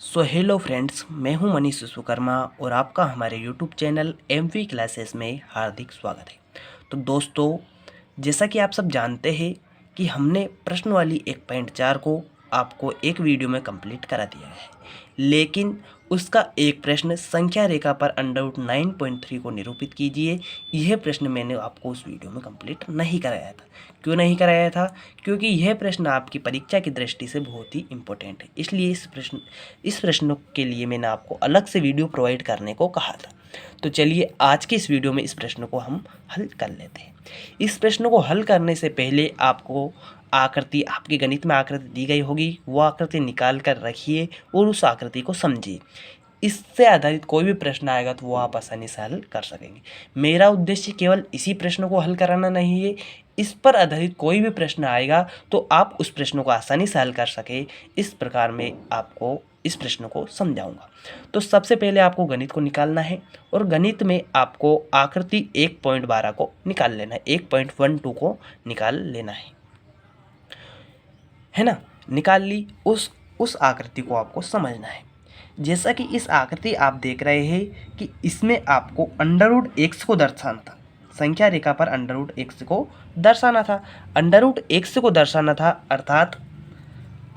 Hello friends, मैं हूं मनीष विश्वकर्मा और आपका हमारे यूट्यूब चैनल एमवी क्लासेस में हार्दिक स्वागत है। तो दोस्तों, जैसा कि आप सब जानते हैं कि हमने प्रश्न वाली 1.4 को आपको एक वीडियो में कंप्लीट करा दिया है, लेकिन उसका एक प्रश्न संख्या रेखा पर अंडर रूट 9.3 को निरूपित कीजिए, यह प्रश्न मैंने आपको उस वीडियो में कंप्लीट नहीं कराया था। क्यों नहीं कराया था? क्योंकि यह प्रश्न आपकी परीक्षा की दृष्टि से बहुत ही इम्पोर्टेंट है, इसलिए इस प्रश्न के लिए मैंने आपको अलग से वीडियो प्रोवाइड करने को कहा था। तो चलिए आज के इस वीडियो में इस प्रश्न को हम हल कर लेते हैं। इस प्रश्न को हल करने से पहले आपको आकृति, आपके गणित में आकृति दी गई होगी, वो आकृति निकाल कर रखिए और उस आकृति को समझिए। इससे आधारित कोई भी प्रश्न आएगा तो वो आप आसानी से हल कर सकेंगे। मेरा उद्देश्य केवल इसी प्रश्न को हल कराना नहीं है, इस पर आधारित कोई भी प्रश्न आएगा तो आप उस प्रश्न को आसानी से हल कर सके, इस प्रकार मैं आपको इस प्रश्न को समझाऊंगा। तो सबसे पहले आपको गणित को निकालना है और गणित में आपको आकृति 1.12 को निकाल लेना है, 1.12 को निकाल लेना है ना। निकाल ली। उस आकृति को आपको समझना है। जैसा कि इस आकृति आप देख रहे हैं कि इसमें आपको अंडर रूट एक्स को दर्शाना था, संख्या रेखा पर अंडर रूट एक्स को दर्शाना था। अंडर रूट एक्स को दर्शाना था अर्थात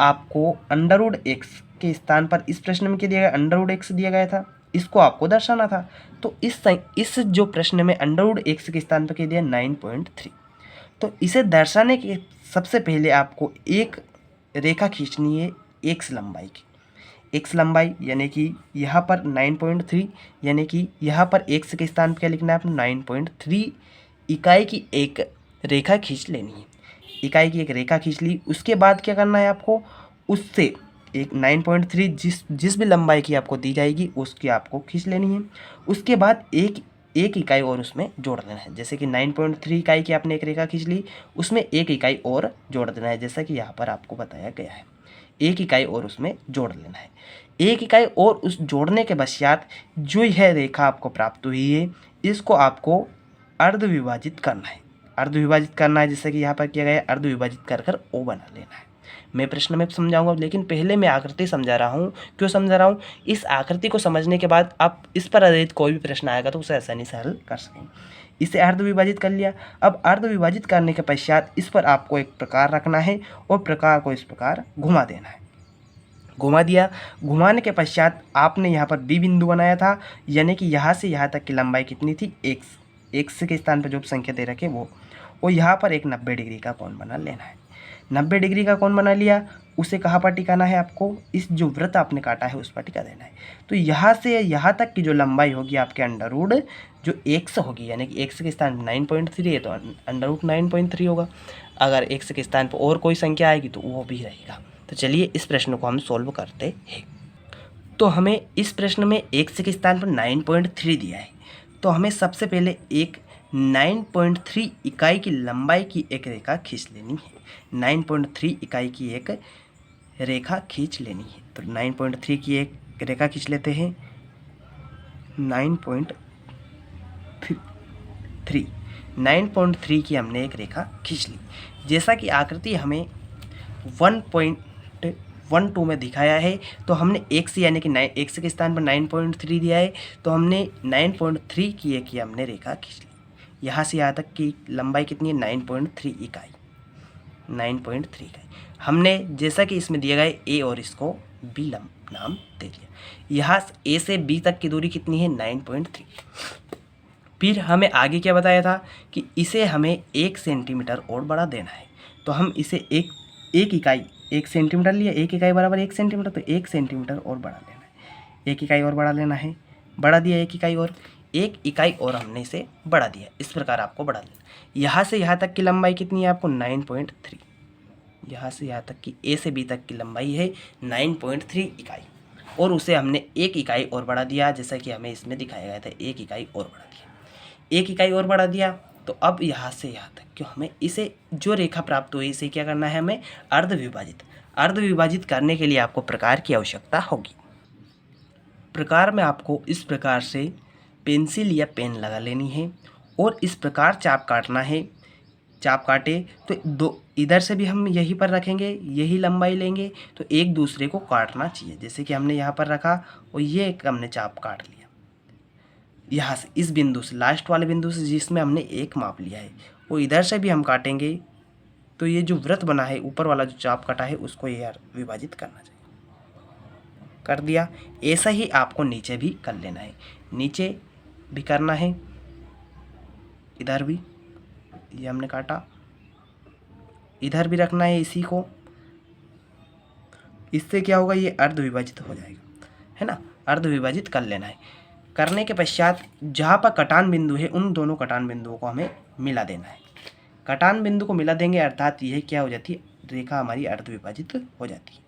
आपको अंडर रूट एक्स के स्थान पर इस प्रश्न में क्या दिया गया, अंडर रूट एक्स दिया गया था, इसको आपको दर्शाना था। तो इस जो प्रश्न में अंडर रूट एक्स के स्थान पर क्या दिया, 9.3। तो इसे दर्शाने के सबसे पहले आपको एक रेखा खींचनी है एक्स लंबाई की। एक्स लंबाई यानी कि यहाँ पर 9.3, यानी कि यहाँ पर एक्स के स्थान पर क्या लिखना है आपको, 9.3 इकाई की एक रेखा खींच लेनी है। इकाई की एक रेखा खींच ली। उसके बाद क्या करना है आपको, उससे एक 9.3 जिस भी लंबाई की आपको दी जाएगी उसकी आपको खींच लेनी है। उसके बाद एक इकाई और उसमें जोड़ देना है। जैसे कि 9.3 इकाई की आपने एक रेखा खींच ली, उसमें एक इकाई और जोड़ देना है, जैसा कि यहाँ पर आपको बताया गया है। एक इकाई और उसमें जोड़ लेना है। एक इकाई और उस जोड़ने के पश्चात जो यह रेखा आपको प्राप्त हुई है, इसको आपको अर्ध विभाजित करना है। अर्ध विभाजित करना है, जैसे कि यहाँ पर किया गया है, अर्ध विभाजित कर कर ओ बना लेना है। मैं प्रश्न में समझाऊंगा, लेकिन पहले मैं आकृति समझा रहा हूँ। क्यों समझा रहा हूँ? इस आकृति को समझने के बाद आप इस पर आधारित कोई भी प्रश्न आएगा तो उसे आसानी से हल कर सकेंगे। इसे अर्ध विभाजित कर लिया। अब अर्ध विभाजित करने के पश्चात इस पर आपको एक प्रकार रखना है और प्रकार को इस प्रकार घुमा देना है। घुमा दिया। घुमाने के पश्चात आपने यहाँ पर बी बिंदु बनाया था, यानी कि यहाँ से यहाँ तक की लंबाई कितनी थी, एक्स। एक्स के स्थान पर जो संख्या दे रखे वो, और यहाँ पर एक 90 डिग्री का कोण बना लेना है। 90 डिग्री का कोण बना लिया। उसे कहाँ पर टिकाना है आपको, इस जो वृत्त आपने काटा है उस पर टिका देना है। तो यहाँ से यहाँ तक की जो लंबाई होगी आपके अंडर रूट जो एक्स होगी, यानी कि एक्स के स्थान पर 9.3 है तो अंडर रूट 9.3 होगा। अगर एक्स के स्थान पर और कोई संख्या आएगी तो वो भी रहेगा। तो चलिए इस प्रश्न को हम सॉल्व करते हैं। तो हमें इस प्रश्न में एक्स के स्थान पर 9.3 दिया है, तो हमें सबसे पहले एक 9.3 इकाई की लंबाई की एक रेखा खींच लेनी है। 9.3 इकाई की एक रेखा खींच लेनी है। तो 9.3 की एक रेखा खींच लेते हैं। 9.3 की हमने एक रेखा खींच ली। जैसा कि आकृति हमें 1.12 में दिखाया है, तो हमने एक्स यानी कि एक्स के स्थान पर 9.3 दिया है, तो हमने 9.3 की एक ही हमने रेखा खींच ली। यहाँ से यहाँ तक की लंबाई कितनी है, 9.3 इकाई। 9.3 इकाई हमने, जैसा कि इसमें दिया गया है, ए और इसको बी नाम दे दिया। यहाँ ए से बी तक की दूरी कितनी है, 9.3। फिर हमें आगे क्या बताया था कि इसे हमें 1 सेंटीमीटर और बढ़ा देना है। तो हम इसे एक इकाई 1 सेंटीमीटर लिया, 1 इकाई बराबर 1 सेंटीमीटर, तो 1 सेंटीमीटर और बढ़ा लेना है। 1 इकाई और बढ़ा लेना है। बढ़ा दिया 1 इकाई और, 1 इकाई और हमने इसे बढ़ा दिया। इस प्रकार आपको बढ़ा लेना। यहाँ से यहाँ तक की लंबाई कितनी है आपको, 9.3। यहाँ से यहाँ तक की ए से बी तक की लंबाई है 9.3 इकाई, और उसे हमने 1 इकाई और बढ़ा दिया, जैसा कि हमें इसमें दिखाया गया था। 1 इकाई और बढ़ा दिया, 1 इकाई और बढ़ा दिया। तो अब यहाँ से यहाँ तक क्यों हमें इसे जो रेखा प्राप्त हुई इसे क्या करना है, हमें अर्ध विभाजित। अर्ध विभाजित करने के लिए आपको प्रकार की आवश्यकता होगी। प्रकार में आपको इस प्रकार से पेंसिल या पेन लगा लेनी है और इस प्रकार चाप काटना है। चाप काटे तो दो इधर से भी हम यहीं पर रखेंगे, यही लंबाई लेंगे, तो एक दूसरे को काटना चाहिए। जैसे कि हमने यहाँ पर रखा और ये एक हमने चाप काट लिया यहाँ से, इस बिंदु से, लास्ट वाले बिंदु से जिसमें हमने एक माप लिया है, वो इधर से भी हम काटेंगे तो ये जो वृत्त बना है, ऊपर वाला जो चाप कटा है, उसको ये विभाजित करना चाहिए। कर दिया। ऐसा ही आपको नीचे भी कर लेना है, नीचे भी करना है, इधर भी ये हमने काटा, इधर भी रखना है इसी को। इससे क्या होगा, ये अर्ध विभाजित हो जाएगा, है ना। अर्ध विभाजित कर लेना है। करने के पश्चात जहाँ पर कटान बिंदु है, उन दोनों कटान बिंदुओं को हमें मिला देना है। कटान बिंदु को मिला देंगे अर्थात यह क्या हो जाती है, रेखा हमारी अर्ध विभाजित हो जाती है।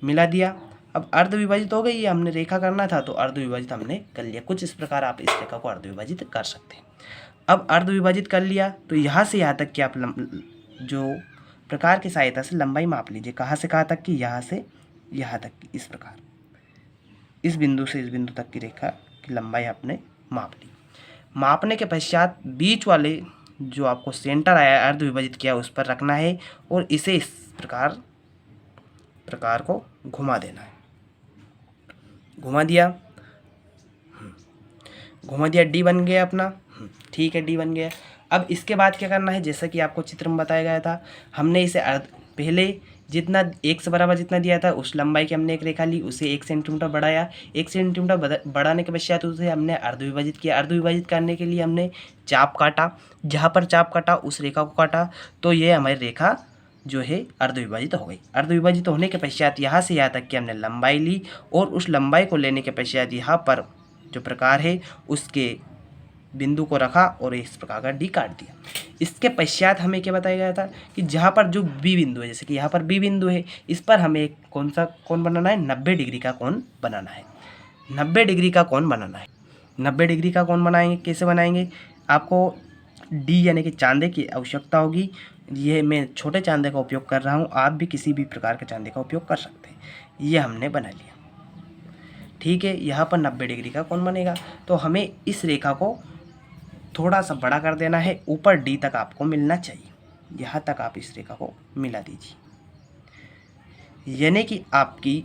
मिला दिया। अब अर्ध विभाजित हो गई, ये हमने रेखा करना था तो अर्ध विभाजित हमने कर लिया। कुछ इस प्रकार आप इस रेखा को अर्ध विभाजित कर सकते हैं। अब अर्ध विभाजित कर लिया तो यहाँ से यहाँ तक कि आप जो प्रकार की सहायता से लंबाई माप लीजिए। कहाँ से कहाँ तक की, यहाँ से यहाँ तक की, इस प्रकार इस बिंदु से इस बिंदु तक की रेखा की लंबाई आपने माप ली। मापने के पश्चात बीच वाले जो आपको सेंटर आया अर्ध विभाजित किया उस पर रखना है और इसे इस प्रकार को घुमा देना है। घुमा दिया, डी बन गया अपना। ठीक है, डी बन गया। अब इसके बाद क्या करना है, जैसा कि आपको चित्र में बताया गया था, हमने इसे पहले जितना एक से बराबर जितना दिया था उस लंबाई की हमने एक रेखा ली, उसे 1 सेंटीमीटर बढ़ाया। 1 सेंटीमीटर बढ़ाने के पश्चात उसे हमने अर्ध विभाजित किया। अर्ध विभाजित करने के लिए हमने चाप काटा, जहाँ पर चाप काटा उस रेखा को काटा, तो ये हमारी रेखा जो है अर्ध विभाजित हो गई। अर्ध विभाजित होने के पश्चात यहाँ से यहाँ तक की हमने लंबाई ली और उस लंबाई को लेने के पश्चात यहाँ पर जो प्रकार है उसके बिंदु को रखा और इस प्रकार का डी काट दिया। इसके पश्चात हमें क्या बताया गया था कि जहाँ पर जो बी बिंदु है, जैसे कि यहाँ पर बी बिंदु है, इस पर हमें कौन सा कोण बनाना है, 90 डिग्री का कोण बनाना है। 90 डिग्री का कोण बनाना है। 90 डिग्री का कोण बनाएंगे, कैसे बनाएंगे, आपको डी यानी कि चांदे की आवश्यकता होगी। ये मैं छोटे चांदे का उपयोग कर रहा हूँ, आप भी किसी भी प्रकार के चांदे का उपयोग कर सकते हैं। ये हमने बना लिया। ठीक है, यहाँ पर 90 डिग्री का कोण बनेगा तो हमें इस रेखा को थोड़ा सा बड़ा कर देना है। ऊपर डी तक आपको मिलना चाहिए, यहाँ तक आप इस रेखा को मिला दीजिए। यानी कि आपकी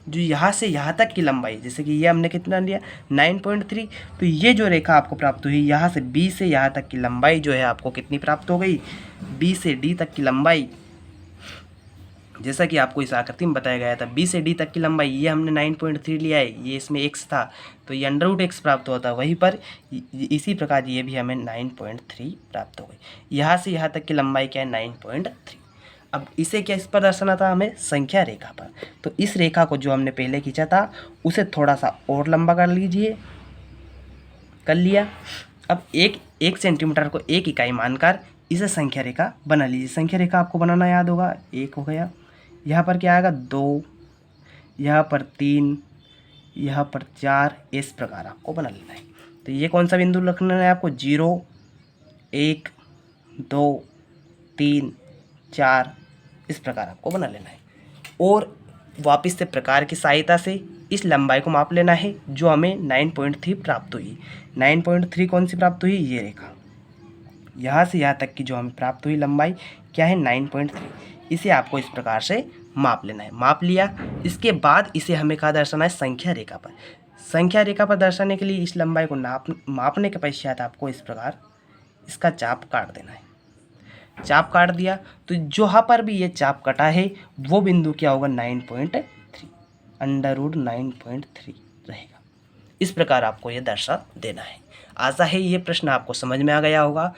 जो यहाँ से यहाँ तक की लंबाई, जैसे कि ये हमने कितना लिया 9.3, तो ये जो रेखा आपको प्राप्त हुई, यहाँ से बी से यहाँ तक की लंबाई जो है आपको कितनी प्राप्त हो गई, बी से डी तक की लंबाई, जैसा कि आपको इस आकृति में बताया गया था, बी से डी तक की लंबाई, ये हमने 9.3 लिया है, ये इसमें x था तो ये √x प्राप्त होता, वहीं पर इसी प्रकार ये भी हमें 9.3 प्राप्त हो गई। यहाँ से यहाँ तक की लंबाई क्या है 9.3। अब इसे क्या इस पर दर्शाना था हमें, संख्या रेखा पर। तो इस रेखा को जो हमने पहले खींचा था उसे थोड़ा सा और लंबा कर लीजिए, कर लिया। अब एक सेंटीमीटर को 1 इकाई मानकर इसे संख्या रेखा बना लीजिए। संख्या रेखा आपको बनाना याद होगा, 1 हो गया, यहाँ पर क्या आएगा 2, यहाँ पर 3, यहाँ पर 4, इस प्रकार आपको बना लेना है। तो ये कौन सा बिंदु रखना है आपको, 0, 1, 2, 3, 4, इस प्रकार आपको बना लेना है। और वापस से प्रकार की सहायता से इस लंबाई को माप लेना है जो हमें 9.3 प्राप्त हुई। 9.3 कौन सी प्राप्त हुई, ये रेखा, यहाँ से यहाँ तक की जो हमें प्राप्त हुई लंबाई क्या है 9.3। इसे आपको इस प्रकार से माप लेना है। माप लिया, इसके बाद इसे हमें कहाँ दर्शाना है, संख्या रेखा पर। संख्या रेखा पर दर्शाने के लिए इस लंबाई को मापने के पश्चात आपको इस प्रकार इसका चाप काट देना है। चाप काट दिया तो जहाँ पर भी ये चाप कटा है वो बिंदु क्या होगा 9.3, √9.3 रहेगा। इस प्रकार आपको ये दर्शा देना है। आशा है ये प्रश्न आपको समझ में आ गया होगा।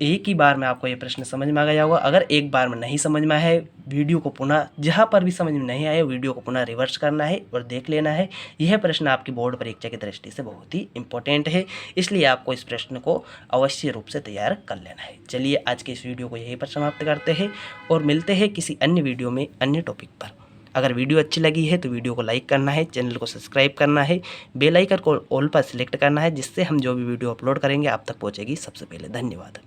एक ही बार में आपको ये प्रश्न समझ में आ गया होगा। अगर एक बार में नहीं समझ में आया है, वीडियो को पुनः, जहाँ पर भी समझ में नहीं आया वीडियो को पुनः रिवर्स करना है और देख लेना है। यह प्रश्न आपकी बोर्ड परीक्षा की दृष्टि से बहुत ही इंपॉर्टेंट है, इसलिए आपको इस प्रश्न को अवश्य रूप से तैयार कर लेना है। चलिए आज के इस वीडियो को यहीं पर समाप्त करते हैं और मिलते हैं किसी अन्य वीडियो में अन्य टॉपिक पर। अगर वीडियो अच्छी लगी है तो वीडियो को लाइक करना है, चैनल को सब्सक्राइब करना है, बेल आइकन को ऑल पर सिलेक्ट करना है, जिससे हम जो भी वीडियो अपलोड करेंगे आप तक पहुंचेगी सबसे पहले। धन्यवाद।